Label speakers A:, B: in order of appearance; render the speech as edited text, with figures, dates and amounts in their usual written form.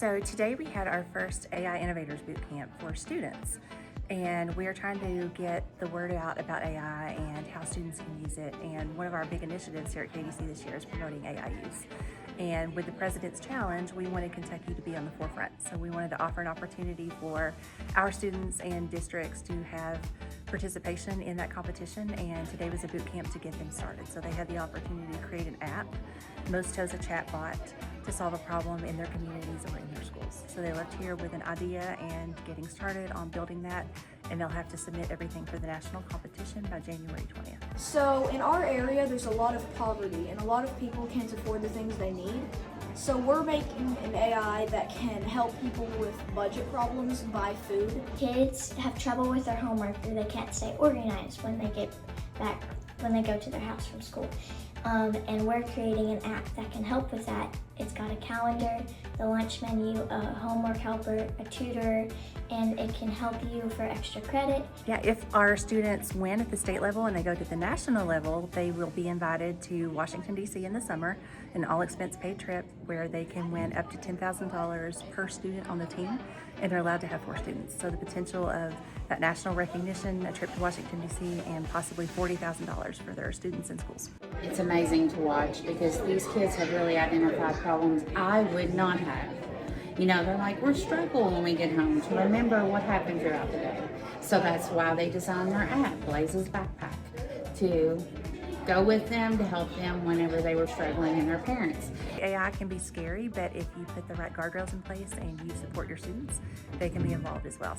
A: So today we had our first AI Innovators Bootcamp for students, and we are trying to get the word out about AI and how students can use it. And one of our big initiatives here at KEDC this year is promoting AI use. And with the President's Challenge, we wanted Kentucky to be on the forefront. So we wanted to offer an opportunity for our students and districts to have participation in that competition, and today was a boot camp to get them started. So they had the opportunity to create an app. Most chose a chatbot to solve a problem in their communities or in their schools. So they left here with an idea and getting started on building that, and they'll have to submit everything for the national competition by January 20th.
B: So in our area, there's a lot of poverty and a lot of people can't afford the things they need. So we're making an AI that can help people with budget problems buy food.
C: Kids have trouble with their homework or they can't stay organized when they get back, when they go to their house from school. And we're creating an app that can help with that. It's got a calendar, the lunch menu, a homework helper, a tutor, and it can help you for extra credit.
A: Yeah, if our students win at the state level and they go to the national level, they will be invited to Washington, D.C. in the summer, an all-expense paid trip where they can win up to $10,000 per student on the team, and they're allowed to have 4 students. So the potential of that national recognition, a trip to Washington, D.C., and possibly $40,000 for their students in schools.
D: It's amazing to watch because these kids have really identified problems I would not have. You know, they're like, we're struggling when we get home to remember what happened throughout the day. So that's why they designed their app, Blaze's Backpack, to go with them to help them whenever they were struggling and their parents.
A: AI can be scary, but if you put the right guardrails in place and you support your students, they can be involved as well.